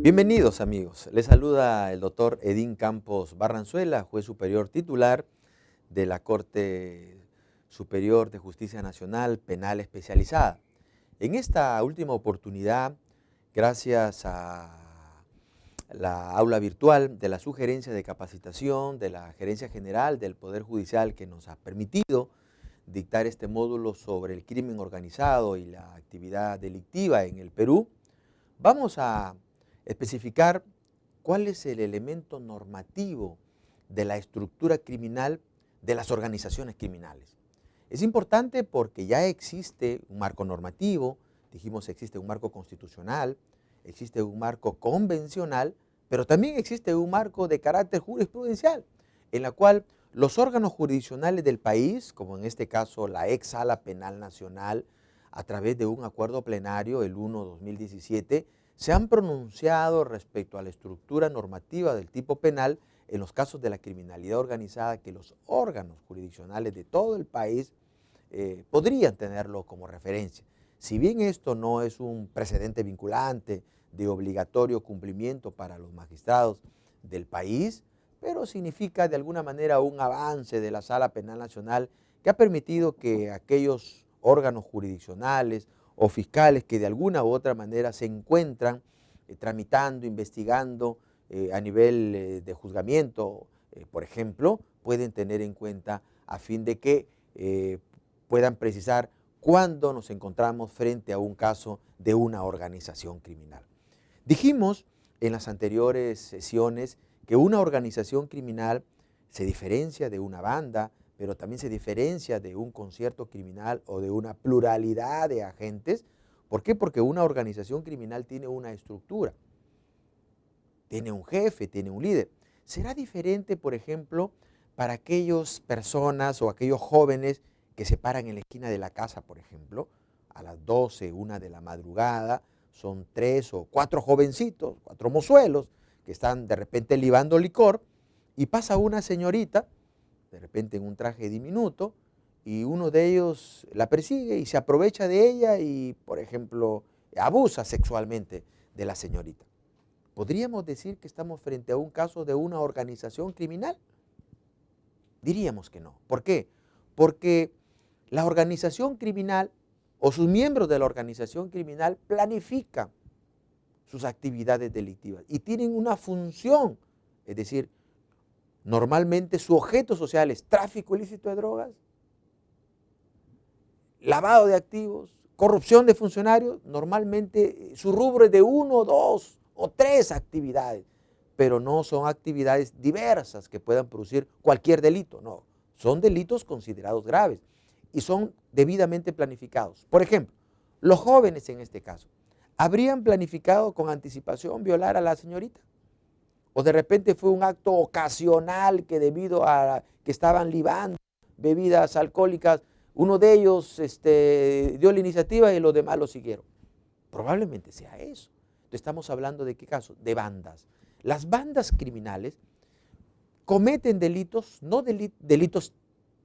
Bienvenidos amigos, les saluda el doctor Edín Campos Barranzuela, juez superior titular de la Corte Superior de Justicia Nacional Penal Especializada. En esta última oportunidad, gracias a la aula virtual de la Sugerencia de Capacitación de la Gerencia General del Poder Judicial que nos ha permitido dictar este módulo sobre el crimen organizado y la actividad delictiva en el Perú, vamos a especificar cuál es el elemento normativo de la estructura criminal de las organizaciones criminales. Es importante porque ya existe un marco normativo, dijimos existe un marco constitucional, existe un marco convencional, pero también existe un marco de carácter jurisprudencial, en la cual los órganos jurisdiccionales del país, como en este caso la ex Sala Penal Nacional, a través de un acuerdo plenario, el 1/2017, se han pronunciado respecto a la estructura normativa del tipo penal en los casos de la criminalidad organizada que los órganos jurisdiccionales de todo el país podrían tenerlo como referencia. Si bien esto no es un precedente vinculante de obligatorio cumplimiento para los magistrados del país, pero significa de alguna manera un avance de la Sala Penal Nacional que ha permitido que aquellos órganos jurisdiccionales o fiscales que de alguna u otra manera se encuentran tramitando, investigando a nivel de juzgamiento, por ejemplo, pueden tener en cuenta a fin de que puedan precisar cuándo nos encontramos frente a un caso de una organización criminal. Dijimos en las anteriores sesiones que una organización criminal se diferencia de una banda, pero también se diferencia de un concierto criminal o de una pluralidad de agentes. ¿Por qué? Porque una organización criminal tiene una estructura, tiene un jefe, tiene un líder. Será diferente, por ejemplo, para aquellas personas o aquellos jóvenes que se paran en la esquina de la casa, por ejemplo, a las 12, 1 de la madrugada, son 3 o 4 jovencitos, 4 mozuelos, que están de repente libando licor, y pasa una señorita, de repente en un traje diminuto, y uno de ellos la persigue y se aprovecha de ella y, por ejemplo, abusa sexualmente de la señorita. ¿Podríamos decir que estamos frente a un caso de una organización criminal? Diríamos que no. ¿Por qué? Porque la organización criminal o sus miembros de la organización criminal planifican sus actividades delictivas y tienen una función, es decir, normalmente su objeto social es tráfico ilícito de drogas, lavado de activos, corrupción de funcionarios. Normalmente su rubro es de 1, 2 o 3 actividades, pero no son actividades diversas que puedan producir cualquier delito, no. Son delitos considerados graves y son debidamente planificados. Por ejemplo, los jóvenes en este caso, ¿habrían planificado con anticipación violar a la señorita? ¿O de repente fue un acto ocasional que debido a que estaban libando bebidas alcohólicas, uno de ellos dio la iniciativa y los demás lo siguieron? Probablemente sea eso. Entonces estamos hablando de qué caso, de bandas. Las bandas criminales cometen delitos, no delitos,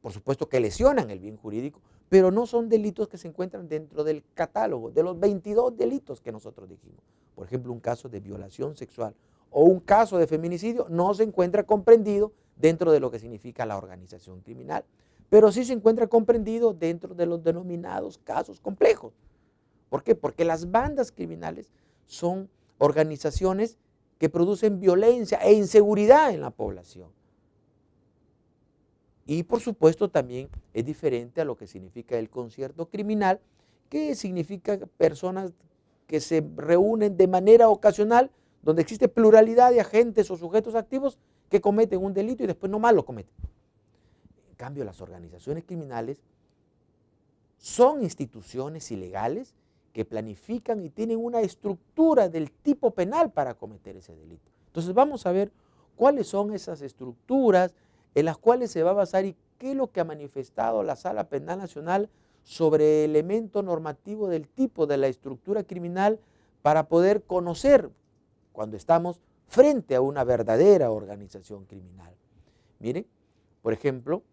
por supuesto, que lesionan el bien jurídico, pero no son delitos que se encuentran dentro del catálogo de los 22 delitos que nosotros dijimos. Por ejemplo, un caso de violación sexual o un caso de feminicidio no se encuentra comprendido dentro de lo que significa la organización criminal, pero sí se encuentra comprendido dentro de los denominados casos complejos. ¿Por qué? Porque las bandas criminales son organizaciones que producen violencia e inseguridad en la población. Y por supuesto también es diferente a lo que significa el concierto criminal, que significa personas que se reúnen de manera ocasional, donde existe pluralidad de agentes o sujetos activos que cometen un delito y después no más lo cometen. En cambio, las organizaciones criminales son instituciones ilegales que planifican y tienen una estructura del tipo penal para cometer ese delito. Entonces vamos a ver cuáles son esas estructuras en las cuales se va a basar y qué es lo que ha manifestado la Sala Penal Nacional sobre el elemento normativo del tipo de la estructura criminal para poder conocer cuando estamos frente a una verdadera organización criminal. Miren, por ejemplo,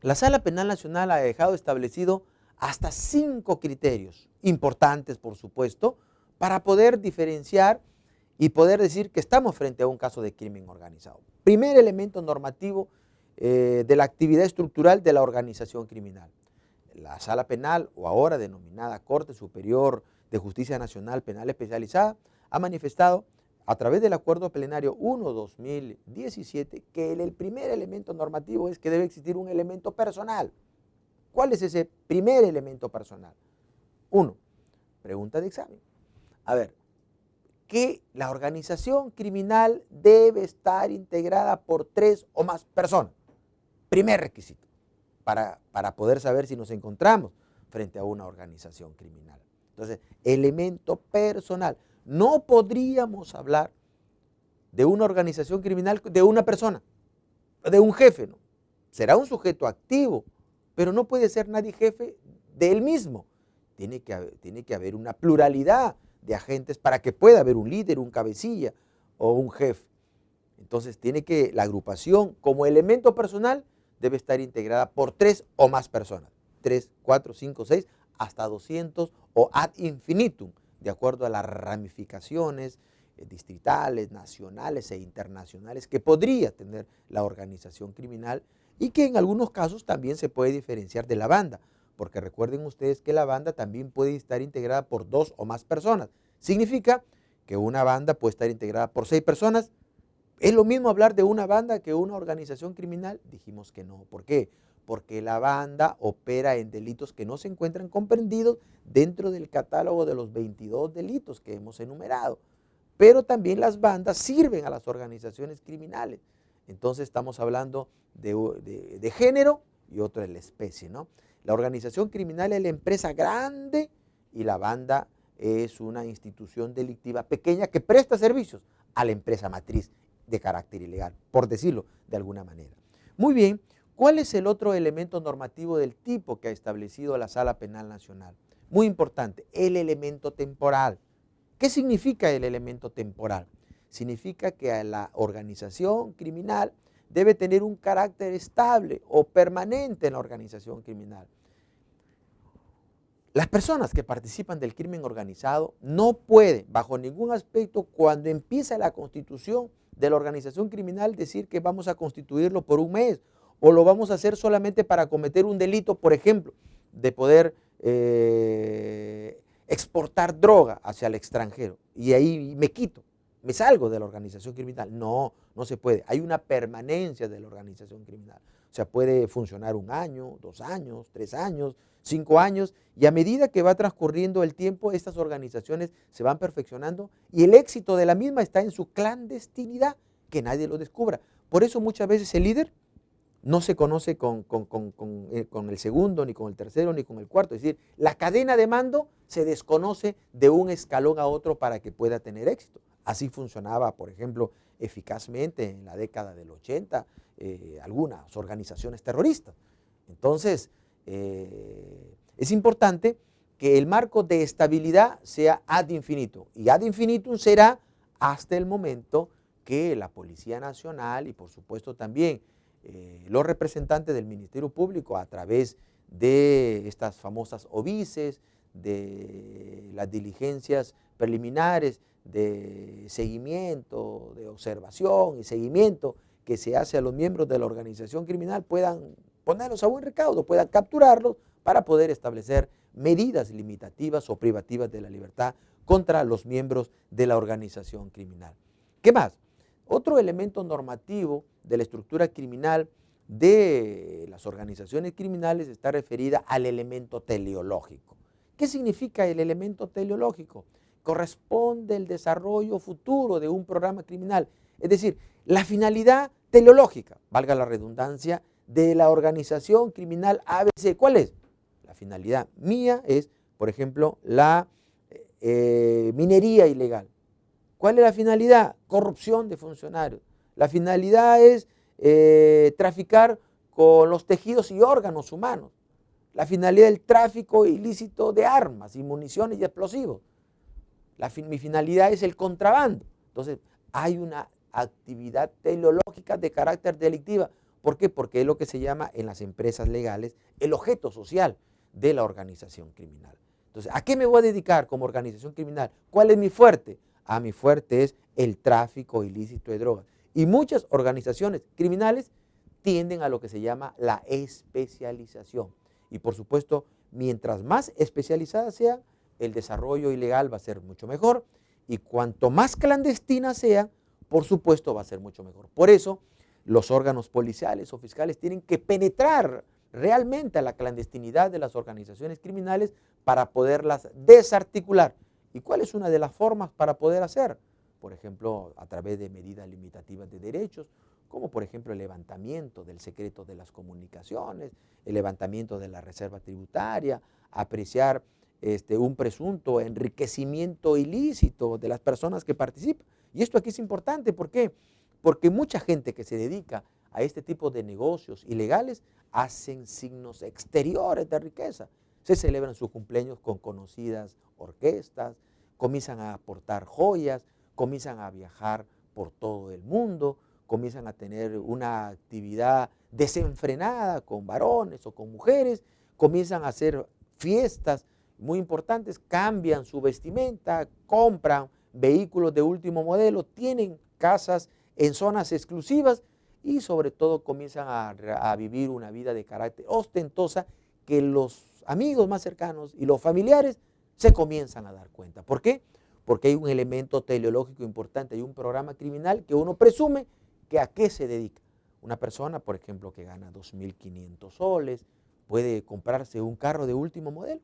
la Sala Penal Nacional ha dejado establecido hasta 5 criterios, importantes por supuesto, para poder diferenciar y poder decir que estamos frente a un caso de crimen organizado. Primer elemento normativo de la actividad estructural de la organización criminal. La Sala Penal, o ahora denominada Corte Superior de Justicia Nacional Penal Especializada, ha manifestado a través del Acuerdo Plenario 1/2017 que el primer elemento normativo es que debe existir un elemento personal. ¿Cuál es ese primer elemento personal? 1. Pregunta de examen. A ver, que la organización criminal debe estar integrada por 3 o más personas. Primer requisito para poder saber si nos encontramos frente a una organización criminal. Entonces, elemento personal. No podríamos hablar de una organización criminal de una persona, de un jefe, ¿no? Será un sujeto activo, pero no puede ser nadie jefe de él mismo. Tiene que haber una pluralidad de agentes para que pueda haber un líder, un cabecilla o un jefe. Entonces, la agrupación como elemento personal debe estar integrada por 3 o más personas. 3, 4, 5, 6, hasta 200 o ad infinitum, de acuerdo a las ramificaciones distritales, nacionales e internacionales que podría tener la organización criminal y que en algunos casos también se puede diferenciar de la banda, porque recuerden ustedes que la banda también puede estar integrada por 2 o más personas. Significa que una banda puede estar integrada por 6 personas. ¿Es lo mismo hablar de una banda que una organización criminal? Dijimos que no. ¿Por qué? Porque la banda opera en delitos que no se encuentran comprendidos dentro del catálogo de los 22 delitos que hemos enumerado. Pero también las bandas sirven a las organizaciones criminales. Entonces estamos hablando de género y otro de la especie, ¿no? La organización criminal es la empresa grande y la banda es una institución delictiva pequeña que presta servicios a la empresa matriz de carácter ilegal, por decirlo de alguna manera. Muy bien, ¿cuál es el otro elemento normativo del tipo que ha establecido la Sala Penal Nacional? Muy importante, el elemento temporal. ¿Qué significa el elemento temporal? Significa que la organización criminal debe tener un carácter estable o permanente en la organización criminal. Las personas que participan del crimen organizado no pueden, bajo ningún aspecto, cuando empieza la constitución de la organización criminal, decir que vamos a constituirlo por un mes o lo vamos a hacer solamente para cometer un delito, por ejemplo, de poder exportar droga hacia el extranjero y ahí me quito, me salgo de la organización criminal. No, no se puede. Hay una permanencia de la organización criminal. O sea, puede funcionar 1 año, 2 años, 3 años, 5 años, y a medida que va transcurriendo el tiempo, estas organizaciones se van perfeccionando y el éxito de la misma está en su clandestinidad, que nadie lo descubra. Por eso muchas veces el líder no se conoce con el segundo, ni con el tercero, ni con el cuarto. Es decir, la cadena de mando se desconoce de un escalón a otro para que pueda tener éxito. Así funcionaba, por ejemplo, eficazmente en la década del 80 algunas organizaciones terroristas. Entonces, es importante que el marco de estabilidad sea ad infinitum, y ad infinitum será hasta el momento que la Policía Nacional y por supuesto también los representantes del Ministerio Público a través de estas famosas OBICES, de las diligencias preliminares de seguimiento, de observación y seguimiento que se hace a los miembros de la organización criminal, puedan ponerlos a buen recaudo, puedan capturarlos para poder establecer medidas limitativas o privativas de la libertad contra los miembros de la organización criminal. ¿Qué más? Otro elemento normativo de la estructura criminal de las organizaciones criminales está referida al elemento teleológico. ¿Qué significa el elemento teleológico? Corresponde el desarrollo futuro de un programa criminal, es decir, la finalidad teleológica, valga la redundancia, de la organización criminal ABC. ¿Cuál es? La finalidad mía es, por ejemplo, la minería ilegal. ¿Cuál es la finalidad? Corrupción de funcionarios. La finalidad es traficar con los tejidos y órganos humanos. La finalidad del tráfico ilícito de armas y municiones y explosivos. Mi finalidad es el contrabando. Entonces, hay una actividad teleológica de carácter delictiva. ¿Por qué? Porque es lo que se llama en las empresas legales el objeto social de la organización criminal. Entonces, ¿a qué me voy a dedicar como organización criminal? ¿Cuál es mi fuerte? Mi fuerte es el tráfico ilícito de drogas. Y muchas organizaciones criminales tienden a lo que se llama la especialización. Y por supuesto, mientras más especializada sea, el desarrollo ilegal va a ser mucho mejor. Y cuanto más clandestina sea, por supuesto va a ser mucho mejor. Por eso, los órganos policiales o fiscales tienen que penetrar realmente a la clandestinidad de las organizaciones criminales para poderlas desarticular. ¿Y cuál es una de las formas para poder hacer? Por ejemplo, a través de medidas limitativas de derechos, como por ejemplo el levantamiento del secreto de las comunicaciones, el levantamiento de la reserva tributaria, apreciar un presunto enriquecimiento ilícito de las personas que participan. Y esto aquí es importante, ¿por qué? Porque mucha gente que se dedica a este tipo de negocios ilegales hacen signos exteriores de riqueza. Se celebran sus cumpleaños con conocidas orquestas, comienzan a aportar joyas, comienzan a viajar por todo el mundo, comienzan a tener una actividad desenfrenada con varones o con mujeres, comienzan a hacer fiestas muy importantes, cambian su vestimenta, compran vehículos de último modelo, tienen casas en zonas exclusivas y sobre todo comienzan a vivir una vida de carácter ostentosa que los amigos más cercanos y los familiares se comienzan a dar cuenta. ¿Por qué? Porque hay un elemento teleológico importante, hay un programa criminal que uno presume que a qué se dedica. Una persona, por ejemplo, que gana 2.500 soles, puede comprarse un carro de último modelo.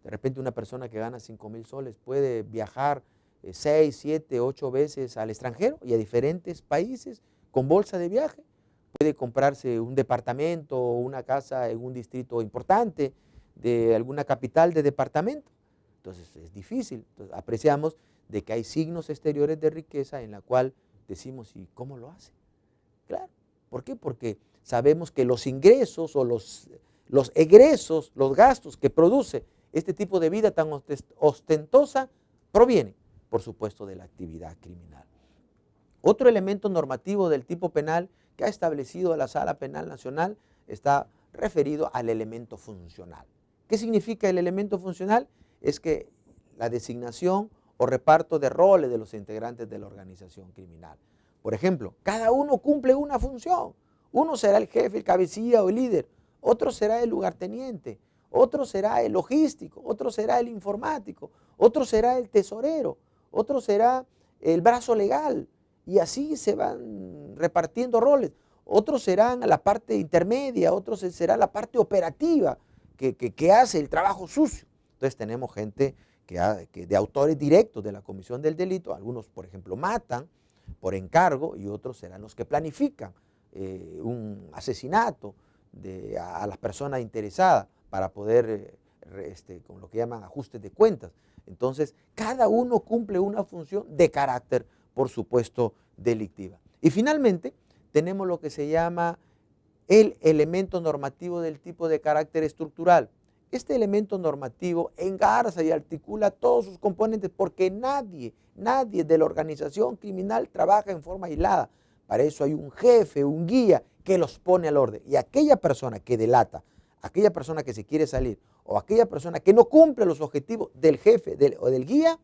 De repente una persona que gana 5.000 soles puede viajar 6, 7, 8 veces al extranjero y a diferentes países con bolsa de viaje. Puede comprarse un departamento o una casa en un distrito importante de alguna capital de departamento. Entonces es difícil. Entonces, apreciamos de que hay signos exteriores de riqueza en la cual decimos, ¿y cómo lo hace? Claro. ¿Por qué? Porque sabemos que los ingresos o los egresos, los gastos que produce este tipo de vida tan ostentosa provienen, por supuesto, de la actividad criminal. Otro elemento normativo del tipo penal que ha establecido la Sala Penal Nacional está referido al elemento funcional. ¿Qué significa el elemento funcional? Es que la designación o reparto de roles de los integrantes de la organización criminal. Por ejemplo, cada uno cumple una función. Uno será el jefe, el cabecilla o el líder, otro será el lugarteniente, otro será el logístico, otro será el informático, otro será el tesorero, otro será el brazo legal, y así se van repartiendo roles. Otros serán la parte intermedia, otros será la parte operativa que hace el trabajo sucio. Entonces tenemos gente que de autores directos de la comisión del delito, algunos por ejemplo matan por encargo y otros serán los que planifican un asesinato a las personas interesadas para poder, con lo que llaman ajustes de cuentas. Entonces, cada uno cumple una función de carácter, por supuesto, delictiva. Y finalmente, tenemos lo que se llama el elemento normativo del tipo de carácter estructural. Este elemento normativo engarza y articula todos sus componentes porque nadie de la organización criminal trabaja en forma aislada. Para eso hay un jefe, un guía que los pone al orden. Y aquella persona que delata, aquella persona que se quiere salir o aquella persona que no cumple los objetivos del jefe o del guía,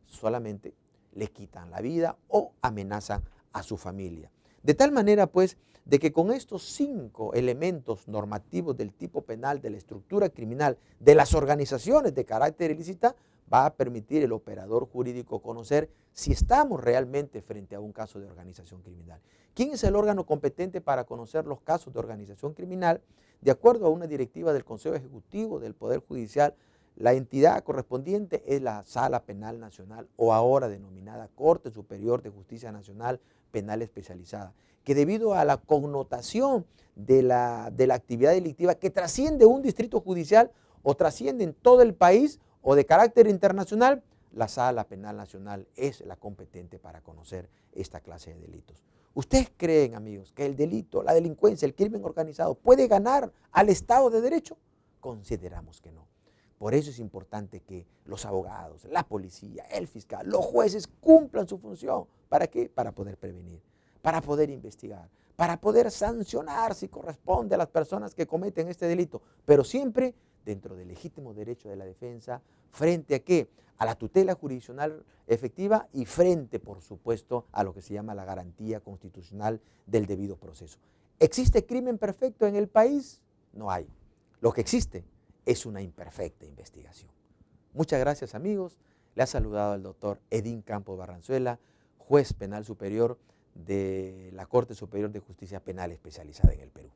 solamente le quitan la vida o amenazan a su familia. De tal manera, pues, de que con estos 5 elementos normativos del tipo penal, de la estructura criminal, de las organizaciones de carácter ilícita, va a permitir el operador jurídico conocer si estamos realmente frente a un caso de organización criminal. ¿Quién es el órgano competente para conocer los casos de organización criminal? De acuerdo a una directiva del Consejo Ejecutivo del Poder Judicial, la entidad correspondiente es la Sala Penal Nacional o ahora denominada Corte Superior de Justicia Nacional Penal Especializada, que debido a la connotación de la actividad delictiva que trasciende un distrito judicial o trasciende en todo el país o de carácter internacional, la Sala Penal Nacional es la competente para conocer esta clase de delitos. ¿Ustedes creen, amigos, que el delito, la delincuencia, el crimen organizado puede ganar al Estado de Derecho? Consideramos que no. Por eso es importante que los abogados, la policía, el fiscal, los jueces cumplan su función. ¿Para qué? Para poder prevenir, para poder investigar, para poder sancionar si corresponde a las personas que cometen este delito, pero siempre dentro del legítimo derecho de la defensa, frente a qué? A la tutela jurisdiccional efectiva y frente, por supuesto, a lo que se llama la garantía constitucional del debido proceso. ¿Existe crimen perfecto en el país? No hay. Lo que existe es una imperfecta investigación. Muchas gracias, amigos. Le ha saludado el doctor Edín Campos Barranzuela, juez penal superior de la Corte Superior de Justicia Penal especializada en el Perú.